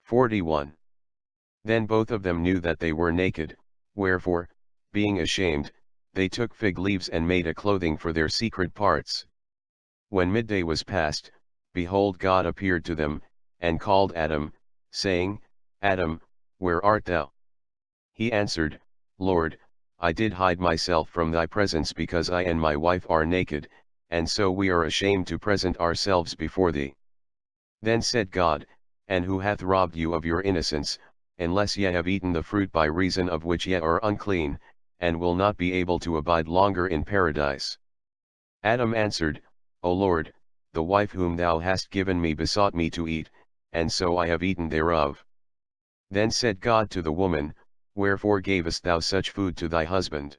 41. Then both of them knew that they were naked, wherefore, being ashamed, they took fig leaves and made a clothing for their secret parts. When midday was past, behold, God appeared to them, and called Adam, saying, Adam, where art thou? He answered, Lord, I did hide myself from thy presence because I and my wife are naked, and so we are ashamed to present ourselves before thee. Then said God, And who hath robbed you of your innocence, unless ye have eaten the fruit by reason of which ye are unclean, and will not be able to abide longer in paradise? Adam answered, O Lord, the wife whom thou hast given me besought me to eat, and so I have eaten thereof. Then said God to the woman, Wherefore gavest thou such food to thy husband?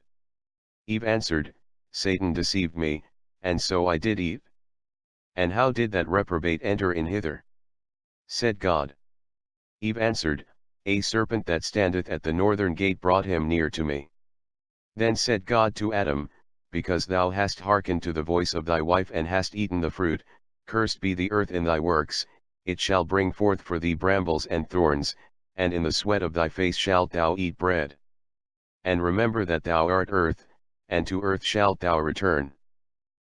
Eve answered, Satan deceived me, and so I did eat. And how did that reprobate enter in hither? Said God. Eve answered, A serpent that standeth at the northern gate brought him near to me. Then said God to Adam, Because thou hast hearkened to the voice of thy wife and hast eaten the fruit, cursed be the earth in thy works, it shall bring forth for thee brambles and thorns, and in the sweat of thy face shalt thou eat bread. And remember that thou art earth, and to earth shalt thou return.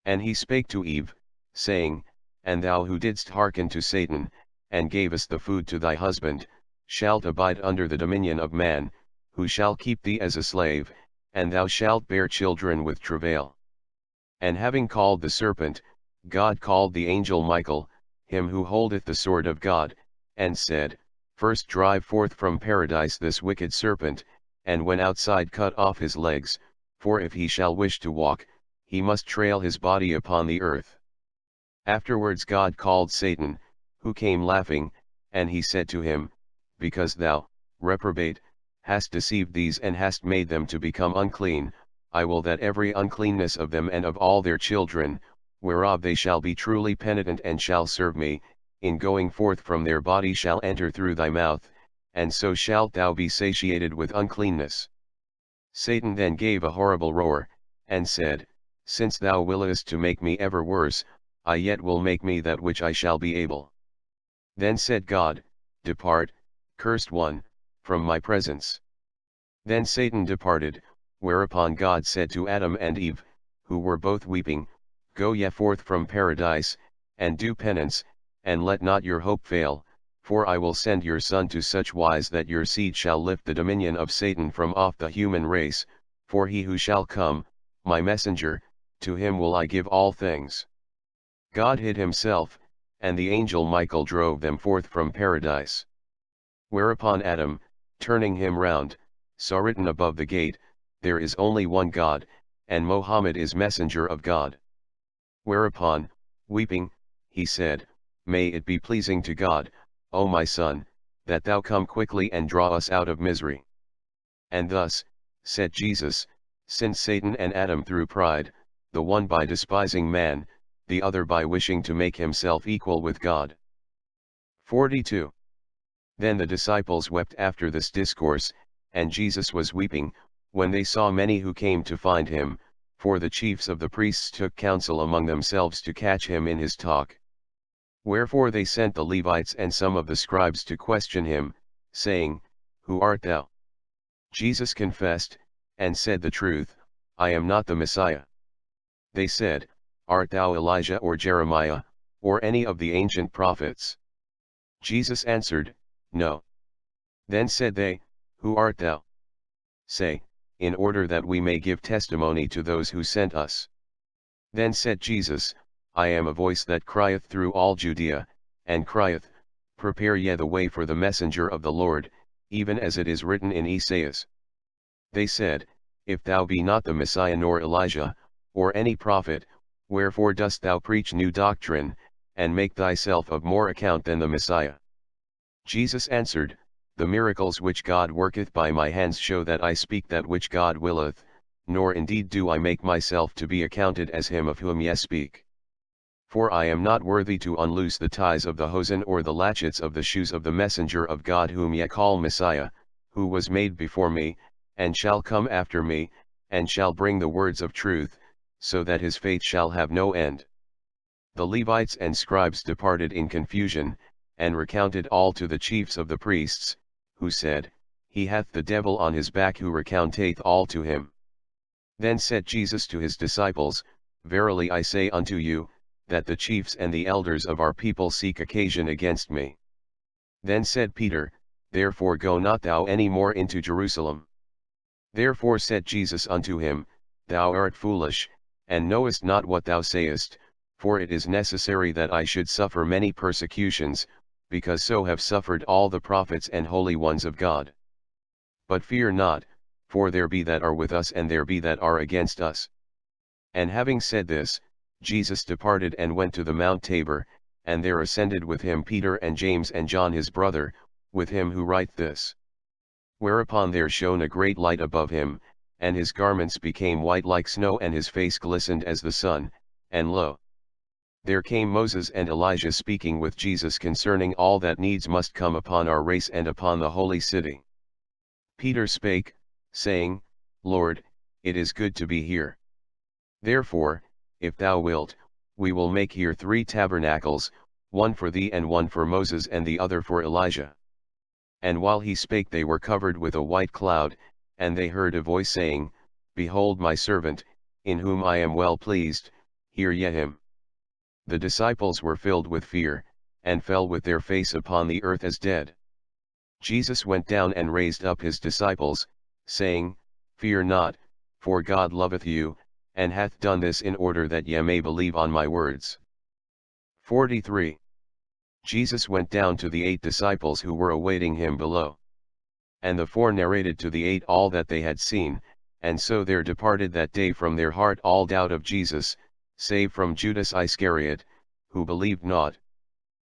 And he spake to Eve, saying, And thou who didst hearken to Satan, and gavest the food to thy husband, shalt abide under the dominion of man, who shall keep thee as a slave, and thou shalt bear children with travail. And having called the serpent, God called the angel Michael, him who holdeth the sword of God, and said, First drive forth from paradise this wicked serpent, and when outside cut off his legs, for if he shall wish to walk, he must trail his body upon the earth. Afterwards God called Satan, who came laughing, and he said to him, Because thou, reprobate, hast deceived these and hast made them to become unclean, I will that every uncleanness of them and of all their children, whereof they shall be truly penitent and shall serve me, in going forth from their body shall enter through thy mouth, and so shalt thou be satiated with uncleanness. Satan then gave a horrible roar, and said, Since thou willest to make me ever worse, I yet will make me that which I shall be able. Then said God, Depart, cursed one, from my presence. Then Satan departed, whereupon God said to Adam and Eve, who were both weeping, Go ye forth from paradise, and do penance, and let not your hope fail, for I will send your Son to such wise that your seed shall lift the dominion of Satan from off the human race, for he who shall come, my messenger, to him will I give all things. God hid himself, and the angel Michael drove them forth from paradise. Whereupon Adam, turning him round, saw written above the gate, There is only one God, and Mohammed is messenger of God. Whereupon, weeping, he said, May it be pleasing to God, O my son, that thou come quickly and draw us out of misery. And thus, said Jesus, since Satan and Adam through pride, the one by despising man, the other by wishing to make himself equal with God. 42. Then the disciples wept after this discourse, and Jesus was weeping, when they saw many who came to find him, for the chiefs of the priests took counsel among themselves to catch him in his talk. Wherefore they sent the Levites and some of the scribes to question him, saying, Who art thou? Jesus confessed, and said the truth, I am not the Messiah. They said, Art thou Elijah or Jeremiah, or any of the ancient prophets? Jesus answered, No. Then said they, Who art thou? Say, in order that we may give testimony to those who sent us. Then said Jesus, I am a voice that crieth through all Judea, and crieth, Prepare ye the way for the messenger of the Lord, even as it is written in Esaias. They said, If thou be not the Messiah nor Elijah, or any prophet, wherefore dost thou preach new doctrine, and make thyself of more account than the Messiah? Jesus answered, The miracles which God worketh by my hands show that I speak that which God willeth, nor indeed do I make myself to be accounted as him of whom ye speak. For I am not worthy to unloose the ties of the hosen or the latchets of the shoes of the messenger of God whom ye call Messiah, who was made before me, and shall come after me, and shall bring the words of truth, so that his faith shall have no end. The Levites and scribes departed in confusion, and recounted all to the chiefs of the priests, who said, He hath the devil on his back who recounteth all to him. Then said Jesus to his disciples, Verily I say unto you, that the chiefs and the elders of our people seek occasion against me. Then said Peter, Therefore go not thou any more into Jerusalem. Therefore said Jesus unto him, Thou art foolish, and knowest not what thou sayest, for it is necessary that I should suffer many persecutions, because so have suffered all the prophets and holy ones of God. But fear not, for there be that are with us and there be that are against us. And having said this, Jesus departed and went to the Mount Tabor, and there ascended with him Peter and James and John his brother, with him who write this. Whereupon there shone a great light above him, and his garments became white like snow and his face glistened as the sun, and lo! There came Moses and Elijah speaking with Jesus concerning all that needs must come upon our race and upon the holy city. Peter spake, saying, Lord, it is good to be here. Therefore, if thou wilt, we will make here 3 tabernacles, one for thee and one for Moses and the other for Elijah. And while he spake they were covered with a white cloud, and they heard a voice saying, Behold my servant, in whom I am well pleased, hear ye him. The disciples were filled with fear, and fell with their face upon the earth as dead. Jesus went down and raised up his disciples, saying, Fear not, for God loveth you, and hath done this in order that ye may believe on my words. 43. Jesus went down to the 8 disciples who were awaiting him below. And the 4 narrated to the 8 all that they had seen, and so there departed that day from their heart all doubt of Jesus, save from Judas Iscariot, who believed not.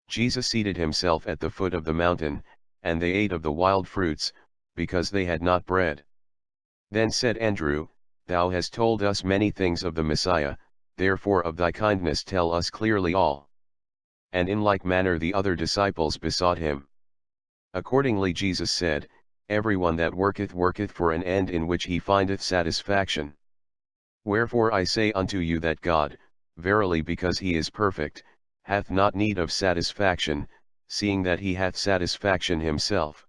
Jesus seated himself at the foot of the mountain, and they ate of the wild fruits, because they had not bread. Then said Andrew, Thou hast told us many things of the Messiah, therefore of thy kindness tell us clearly all. And in like manner the other disciples besought him. Accordingly Jesus said, Every one that worketh worketh for an end in which he findeth satisfaction. Wherefore I say unto you that God, verily because he is perfect, hath not need of satisfaction, seeing that he hath satisfaction himself.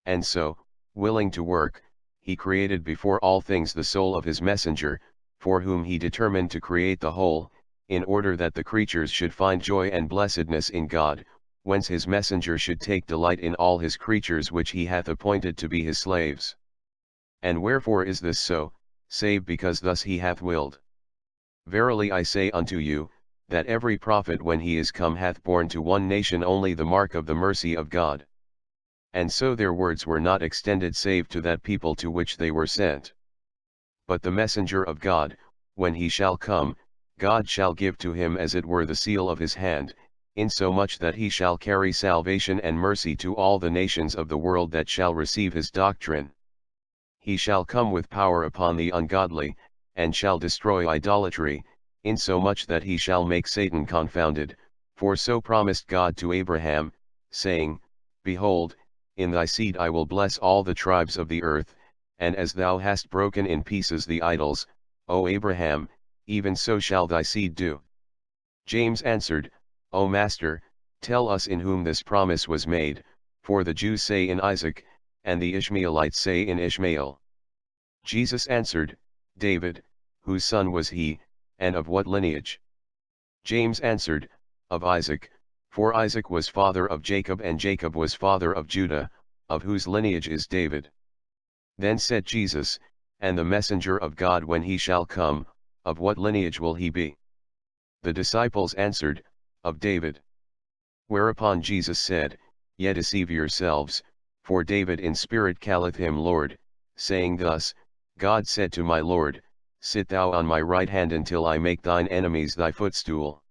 And so, willing to work, he created before all things the soul of his messenger, for whom he determined to create the whole, in order that the creatures should find joy and blessedness in God, whence his messenger should take delight in all his creatures which he hath appointed to be his slaves. And wherefore is this so, save because thus he hath willed? Verily I say unto you, that every prophet when he is come hath borne to one nation only the mark of the mercy of God. And so their words were not extended save to that people to which they were sent. But the messenger of God, when he shall come, God shall give to him as it were the seal of his hand, insomuch that he shall carry salvation and mercy to all the nations of the world that shall receive his doctrine. He shall come with power upon the ungodly, and shall destroy idolatry, insomuch that he shall make Satan confounded, for so promised God to Abraham, saying, Behold, in thy seed I will bless all the tribes of the earth, and as thou hast broken in pieces the idols, O Abraham, even so shall thy seed do. James answered, O Master, tell us in whom this promise was made, for the Jews say in Isaac, and the Ishmaelites say in Ishmael. Jesus answered, David, whose son was he, and of what lineage? James answered, Of Isaac, for Isaac was father of Jacob and Jacob was father of Judah, of whose lineage is David. Then said Jesus, And the messenger of God when he shall come, of what lineage will he be? The disciples answered, Of David. Whereupon Jesus said, Ye deceive yourselves, for David in spirit calleth him Lord, saying thus, God said to my Lord, Sit thou on my right hand until I make thine enemies thy footstool.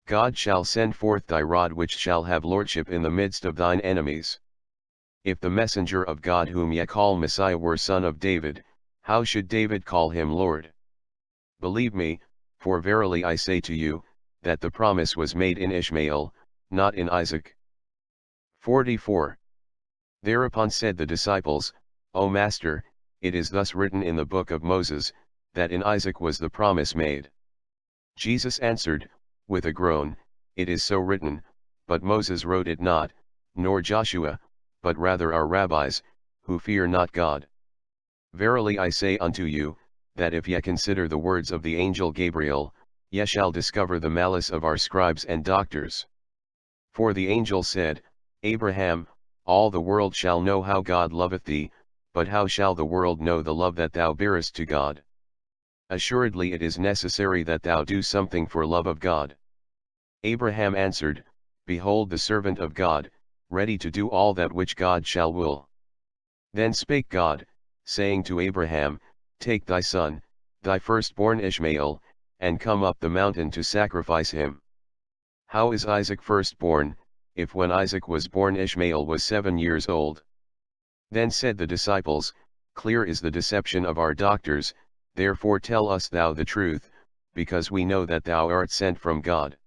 God shall send forth thy rod which shall have lordship in the midst of thine enemies. If the messenger of God whom ye call Messiah were son of David, how should David call him Lord? Believe me, for verily I say to you, that the promise was made in Ishmael, not in Isaac. 44. Thereupon said the disciples, O Master, it is thus written in the book of Moses, that in Isaac was the promise made. Jesus answered, with a groan, It is so written, but Moses wrote it not, nor Joshua, but rather our rabbis, who fear not God. Verily I say unto you, that if ye consider the words of the angel Gabriel, ye shall discover the malice of our scribes and doctors. For the angel said, Abraham, all the world shall know how God loveth thee, but how shall the world know the love that thou bearest to God? Assuredly it is necessary that thou do something for love of God. Abraham answered, Behold the servant of God, ready to do all that which God shall will. Then spake God, saying to Abraham, Take thy son, thy firstborn Ishmael, and come up the mountain to sacrifice him. How is Isaac firstborn, if when Isaac was born Ishmael was 7 years old? Then said the disciples, Clear is the deception of our doctors, therefore tell us thou the truth, because we know that thou art sent from God.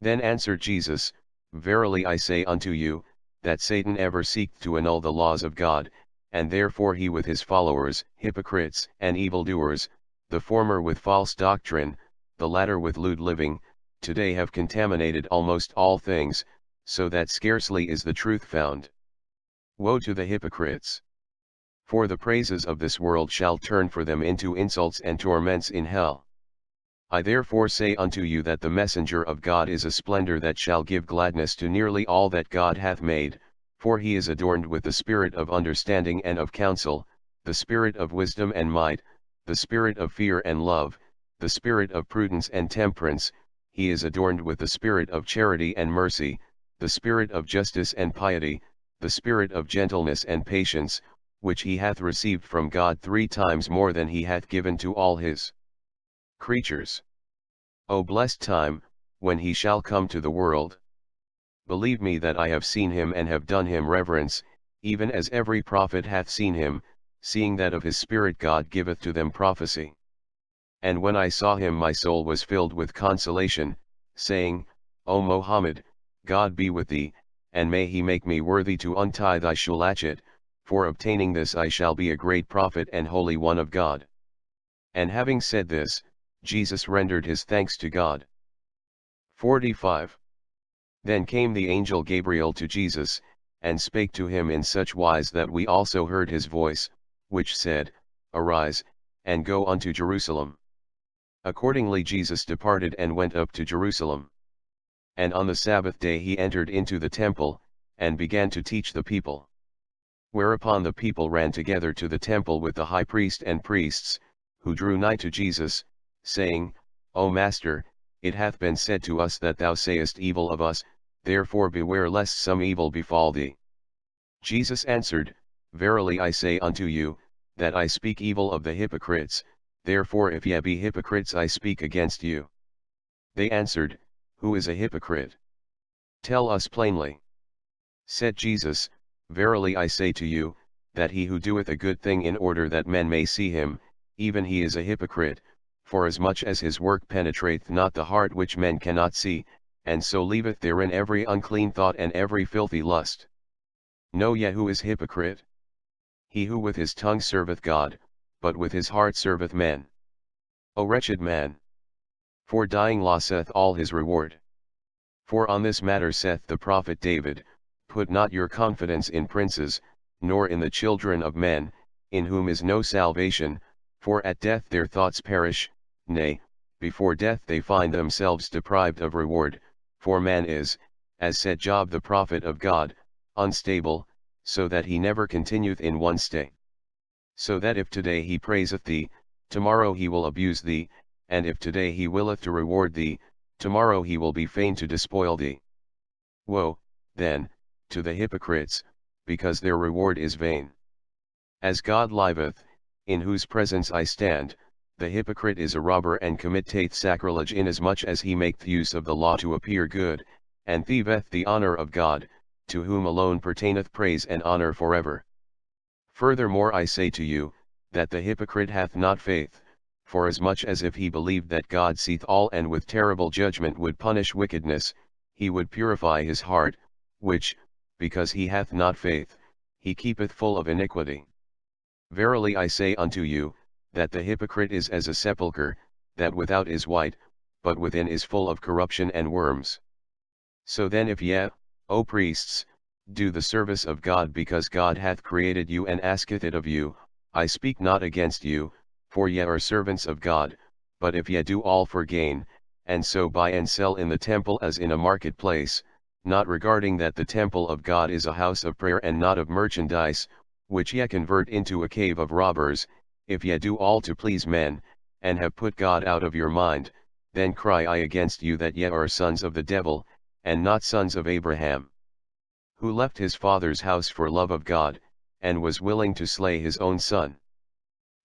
Then answered Jesus, Verily I say unto you, that Satan ever seeked to annul the laws of God, and therefore he with his followers, hypocrites and evildoers, the former with false doctrine, the latter with lewd living, today have contaminated almost all things, so that scarcely is the truth found. Woe to the hypocrites! For the praises of this world shall turn for them into insults and torments in hell. I therefore say unto you that the messenger of God is a splendor that shall give gladness to nearly all that God hath made, for he is adorned with the spirit of understanding and of counsel, the spirit of wisdom and might, the spirit of fear and love, the spirit of prudence and temperance, he is adorned with the spirit of charity and mercy, the spirit of justice and piety, the spirit of gentleness and patience, which he hath received from God 3 times more than he hath given to all his creatures. O blessed time, when he shall come to the world. Believe me that I have seen him and have done him reverence, even as every prophet hath seen him, seeing that of his Spirit God giveth to them prophecy. And when I saw him my soul was filled with consolation, saying, O Mohammed, God be with thee, and may he make me worthy to untie thy shulachet, for obtaining this I shall be a great prophet and holy one of God. And having said this, Jesus rendered his thanks to God. 45. Then came the angel Gabriel to Jesus, and spake to him in such wise that we also heard his voice, which said, Arise, and go unto Jerusalem. Accordingly Jesus departed and went up to Jerusalem. And on the Sabbath day he entered into the temple, and began to teach the people. Whereupon the people ran together to the temple with the high priest and priests, who drew nigh to Jesus, saying, O Master, it hath been said to us that thou sayest evil of us, therefore beware lest some evil befall thee. Jesus answered, Verily I say unto you, that I speak evil of the hypocrites, therefore if ye be hypocrites I speak against you. They answered, Who is a hypocrite? Tell us plainly. Said Jesus, Verily I say to you, that he who doeth a good thing in order that men may see him, even he is a hypocrite, forasmuch as his work penetrateth not the heart which men cannot see, and so leaveth therein every unclean thought and every filthy lust. Know ye who is hypocrite? He who with his tongue serveth God, but with his heart serveth men. O wretched man! For dying losseth all his reward. For on this matter saith the prophet David, Put not your confidence in princes, nor in the children of men, in whom is no salvation, for at death their thoughts perish, nay, before death they find themselves deprived of reward, for man is, as said Job the prophet of God, unstable, so that he never continueth in one state. So that if today he praiseth thee, tomorrow he will abuse thee, and if today he willeth to reward thee, tomorrow he will be fain to despoil thee. Woe, then, to the hypocrites, because their reward is vain. As God liveth, in whose presence I stand, the hypocrite is a robber and committeth sacrilege inasmuch as he maketh use of the law to appear good, and thieveth the honor of God, to whom alone pertaineth praise and honor forever. Furthermore I say to you, that the hypocrite hath not faith, forasmuch as if he believed that God seeth all and with terrible judgment would punish wickedness, he would purify his heart, which, because he hath not faith, he keepeth full of iniquity. Verily I say unto you, that the hypocrite is as a sepulchre, that without is white, but within is full of corruption and worms. So then if ye, O priests, do the service of God because God hath created you and asketh it of you, I speak not against you, for ye are servants of God, but if ye do all for gain, and so buy and sell in the temple as in a marketplace, not regarding that the temple of God is a house of prayer and not of merchandise, which ye convert into a cave of robbers, if ye do all to please men, and have put God out of your mind, then cry I against you that ye are sons of the devil, and not sons of Abraham. Who left his father's house for love of God, and was willing to slay his own son.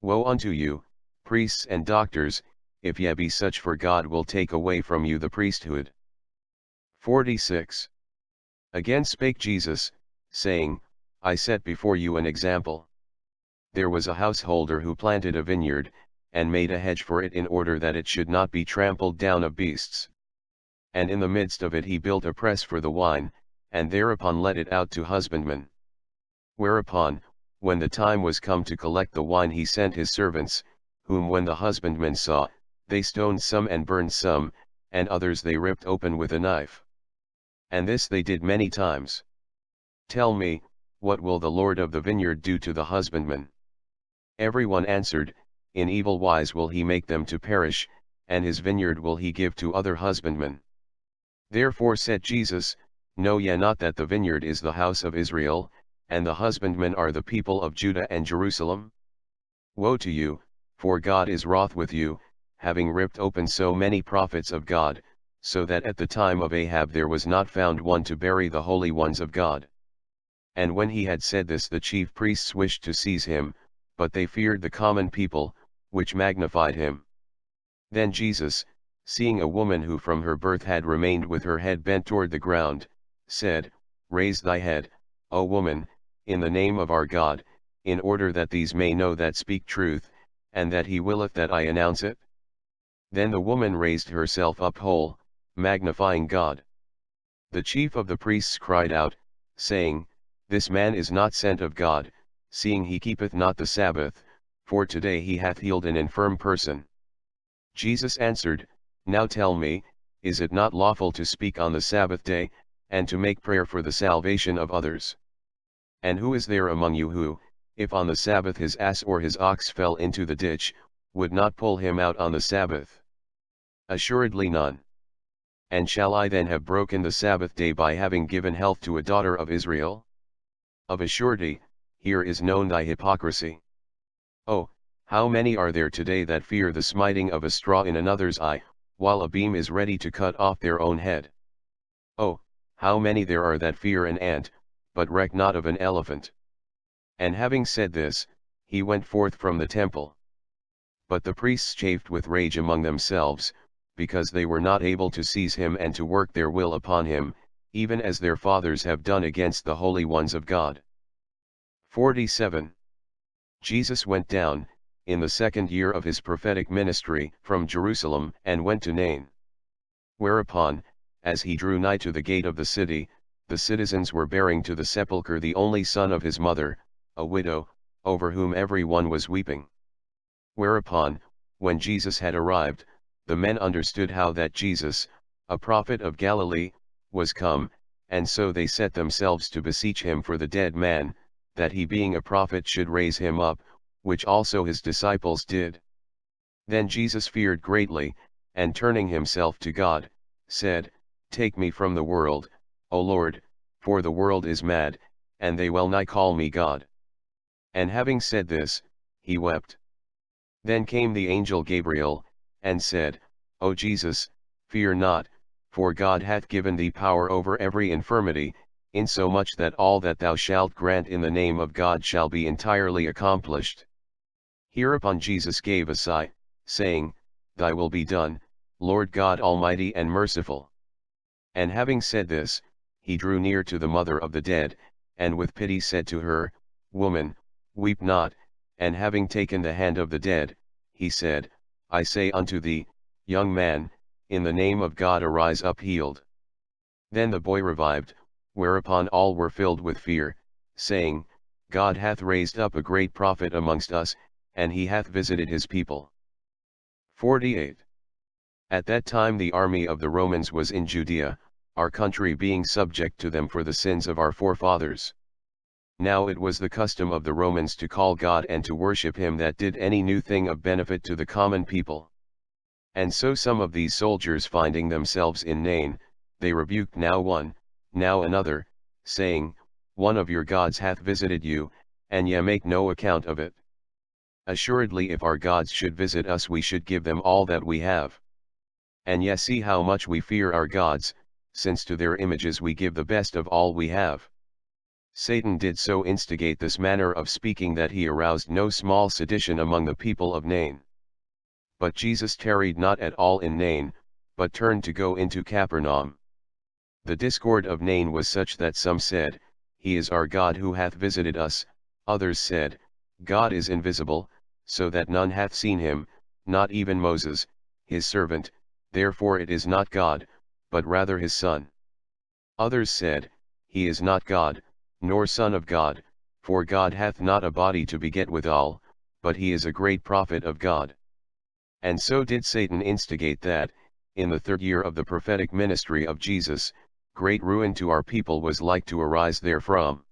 Woe unto you, priests and doctors, if ye be such, for God will take away from you the priesthood. 46. Again spake Jesus, saying, I set before you an example. There was a householder who planted a vineyard, and made a hedge for it in order that it should not be trampled down of beasts. And in the midst of it he built a press for the wine, and thereupon let it out to husbandmen. Whereupon, when the time was come to collect the wine, he sent his servants, whom when the husbandmen saw, they stoned some and burned some, and others they ripped open with a knife. And this they did many times. Tell me, what will the Lord of the vineyard do to the husbandmen? Every one answered, in evil wise will he make them to perish, and his vineyard will he give to other husbandmen. Therefore said Jesus, Know ye not that the vineyard is the house of Israel, and the husbandmen are the people of Judah and Jerusalem? Woe to you, for God is wroth with you, having ripped open so many prophets of God, so that at the time of Ahab there was not found one to bury the holy ones of God. And when he had said this, the chief priests wished to seize him, but they feared the common people, which magnified him. Then Jesus, seeing a woman who from her birth had remained with her head bent toward the ground, said, Raise thy head, O woman, in the name of our God, in order that these may know that speak truth, and that he willeth that I announce it. Then the woman raised herself up whole, magnifying God. The chief of the priests cried out, saying, This man is not sent of God, seeing he keepeth not the Sabbath, for today he hath healed an infirm person. Jesus answered, Now tell me, is it not lawful to speak on the Sabbath day, and to make prayer for the salvation of others? And who is there among you who, if on the Sabbath his ass or his ox fell into the ditch, would not pull him out on the Sabbath? Assuredly none. And shall I then have broken the Sabbath day by having given health to a daughter of Israel? Of a surety, here is known thy hypocrisy. Oh, how many are there today that fear the smiting of a straw in another's eye, while a beam is ready to cut off their own head? Oh, how many there are that fear an ant, but reck not of an elephant. And having said this, he went forth from the temple. But the priests chafed with rage among themselves, because they were not able to seize him and to work their will upon him, even as their fathers have done against the holy ones of God. 47. Jesus went down, in the 2nd year of his prophetic ministry, from Jerusalem, and went to Nain. Whereupon, as he drew nigh to the gate of the city, the citizens were bearing to the sepulchre the only son of his mother, a widow, over whom every one was weeping. Whereupon, when Jesus had arrived, the men understood how that Jesus, a prophet of Galilee, was come, and so they set themselves to beseech him for the dead man, that he being a prophet should raise him up, which also his disciples did. Then Jesus feared greatly, and turning himself to God, said, Take me from the world, O Lord, for the world is mad, and they well nigh call me God. And having said this, he wept. Then came the angel Gabriel, and said, O Jesus, fear not, for God hath given thee power over every infirmity, insomuch that all that thou shalt grant in the name of God shall be entirely accomplished. Hereupon Jesus gave a sigh, saying, Thy will be done, Lord God Almighty and merciful. And having said this, he drew near to the mother of the dead, and with pity said to her, Woman, weep not. And having taken the hand of the dead, he said, I say unto thee, young man, in the name of God arise up healed. Then the boy revived, whereupon all were filled with fear, saying, God hath raised up a great prophet amongst us, and he hath visited his people. 48. At that time the army of the Romans was in Judea, our country being subject to them for the sins of our forefathers. Now it was the custom of the Romans to call God and to worship him that did any new thing of benefit to the common people. And so some of these soldiers finding themselves in Nain, they rebuked now one, now another, saying, One of your gods hath visited you, and ye make no account of it. Assuredly if our gods should visit us we should give them all that we have. And ye see how much we fear our gods, since to their images we give the best of all we have. Satan did so instigate this manner of speaking that he aroused no small sedition among the people of Nain. But Jesus tarried not at all in Nain, but turned to go into Capernaum. The discord of Nain was such that some said, He is our God who hath visited us, others said, God is invisible, so that none hath seen him, not even Moses, his servant, therefore it is not God, but rather his son. Others said, He is not God, nor Son of God, for God hath not a body to beget withal, but he is a great prophet of God. And so did Satan instigate that, in the 3rd year of the prophetic ministry of Jesus, great ruin to our people was like to arise therefrom.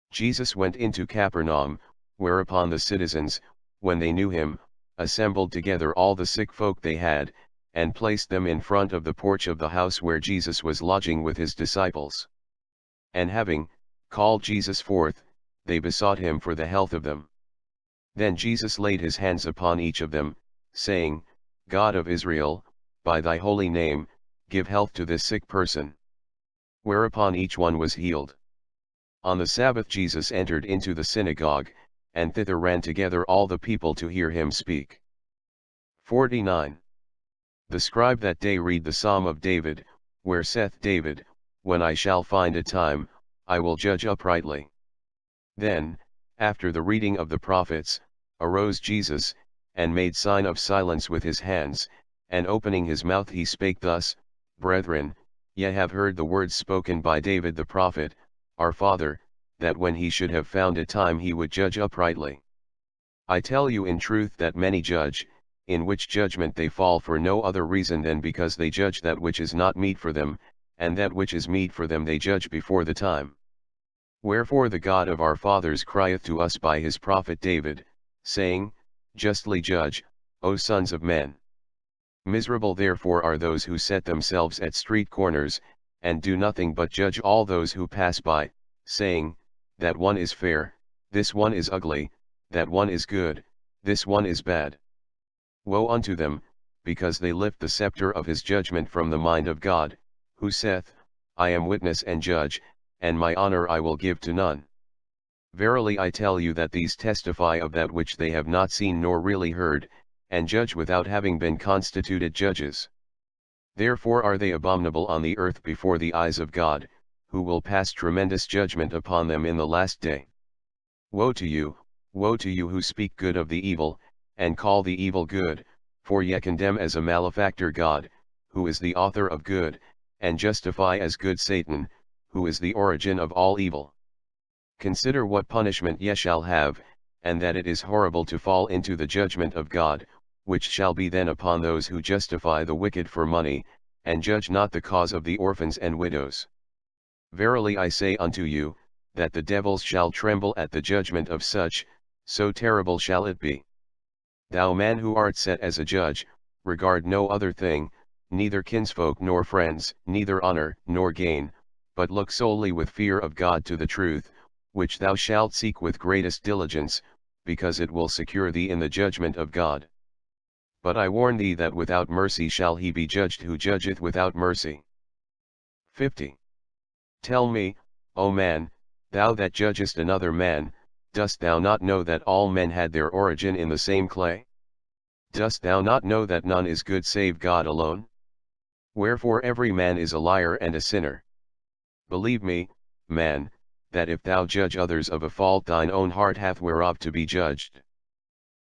Jesus went into Capernaum, whereupon the citizens, when they knew him, assembled together all the sick folk they had, and placed them in front of the porch of the house where Jesus was lodging with his disciples. And having called Jesus forth, they besought him for the health of them. Then Jesus laid his hands upon each of them, saying, God of Israel, by thy holy name, give health to this sick person. Whereupon each one was healed. On the Sabbath Jesus entered into the synagogue, and thither ran together all the people to hear him speak. 49. The scribe that day read the Psalm of David, where saith David, When I shall find a time, I will judge uprightly. Then, after the reading of the prophets, arose Jesus, and made sign of silence with his hands, and opening his mouth he spake thus, Brethren, ye have heard the words spoken by David the prophet, our father, that when he should have found a time he would judge uprightly. I tell you in truth that many judge, in which judgment they fall for no other reason than because they judge that which is not meet for them, and that which is meet for them they judge before the time. Wherefore the God of our fathers crieth to us by his prophet David, saying, Justly judge, O sons of men. Miserable therefore are those who set themselves at street corners, and do nothing but judge all those who pass by, saying, That one is fair, this one is ugly, that one is good, this one is bad. Woe unto them, because they lift the scepter of his judgment from the mind of God, who saith, I am witness and judge, and my honor I will give to none. Verily I tell you that these testify of that which they have not seen nor really heard, and judge without having been constituted judges. Therefore are they abominable on the earth before the eyes of God, who will pass tremendous judgment upon them in the last day. Woe to you who speak good of the evil, and call the evil good, for ye condemn as a malefactor God, who is the author of good, and justify as good Satan, who is the origin of all evil. Consider what punishment ye shall have, and that it is horrible to fall into the judgment of God, which shall be then upon those who justify the wicked for money, and judge not the cause of the orphans and widows. Verily I say unto you, that the devils shall tremble at the judgment of such, so terrible shall it be. Thou man who art set as a judge, regard no other thing, neither kinsfolk nor friends, neither honor nor gain, but look solely with fear of God to the truth, which thou shalt seek with greatest diligence, because it will secure thee in the judgment of God. But I warn thee that without mercy shall he be judged who judgeth without mercy. 50. Tell me, O man, thou that judgest another man, dost thou not know that all men had their origin in the same clay? Dost thou not know that none is good save God alone? Wherefore every man is a liar and a sinner. Believe me, man, that if thou judge others of a fault thine own heart hath whereof to be judged.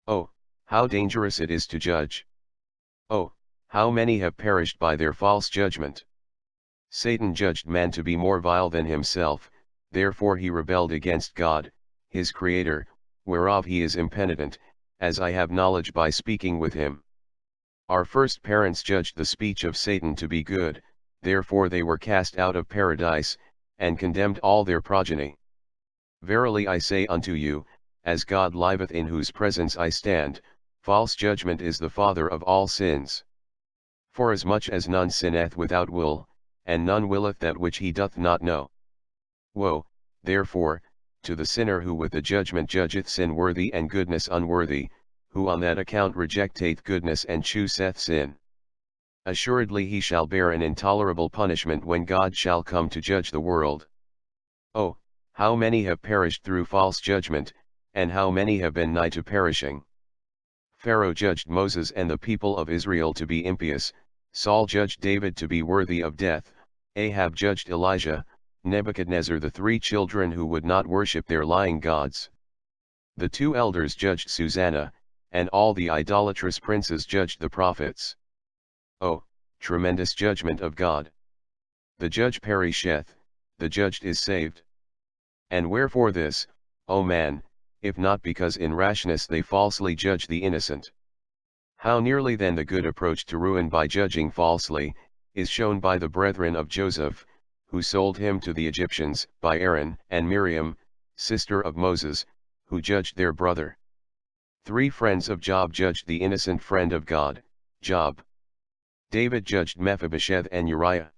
Oh, how dangerous it is to judge! Oh, how many have perished by their false judgment! Satan judged man to be more vile than himself, therefore he rebelled against God, his Creator, whereof he is impenitent, as I have knowledge by speaking with him. Our first parents judged the speech of Satan to be good, therefore they were cast out of paradise, and condemned all their progeny. Verily I say unto you, as God liveth in whose presence I stand, false judgment is the father of all sins. Forasmuch as none sinneth without will, and none willeth that which he doth not know. Woe, therefore, to the sinner who with the judgment judgeth sin worthy and goodness unworthy, who on that account rejecteth goodness and chooseth sin. Assuredly he shall bear an intolerable punishment when God shall come to judge the world. Oh, how many have perished through false judgment, and how many have been nigh to perishing. Pharaoh judged Moses and the people of Israel to be impious, Saul judged David to be worthy of death, Ahab judged Elijah, Nebuchadnezzar the three children who would not worship their lying gods. The two elders judged Susanna, and all the idolatrous princes judged the prophets. Oh, tremendous judgment of God! The judge perisheth, the judged is saved. And wherefore this, O man, if not because in rashness they falsely judge the innocent? How nearly then the good approach to ruin by judging falsely, is shown by the brethren of Joseph, who sold him to the Egyptians, by Aaron and Miriam, sister of Moses, who judged their brother. 3 friends of Job judged the innocent friend of God, Job. David judged Mephibosheth and Uriah.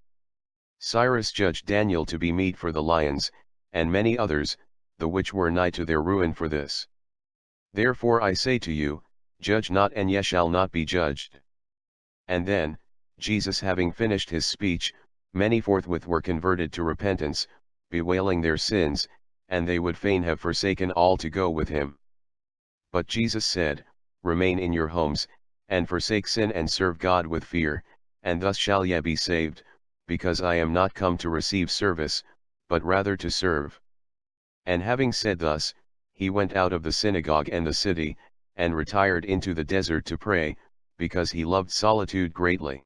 Cyrus judged Daniel to be meat for the lions, and many others, the which were nigh to their ruin for this. Therefore I say to you, judge not and ye shall not be judged. And then, Jesus having finished his speech, many forthwith were converted to repentance, bewailing their sins, and they would fain have forsaken all to go with him. But Jesus said, Remain in your homes, and forsake sin and serve God with fear, and thus shall ye be saved, because I am not come to receive service, but rather to serve. And having said thus, he went out of the synagogue and the city, and retired into the desert to pray, because he loved solitude greatly.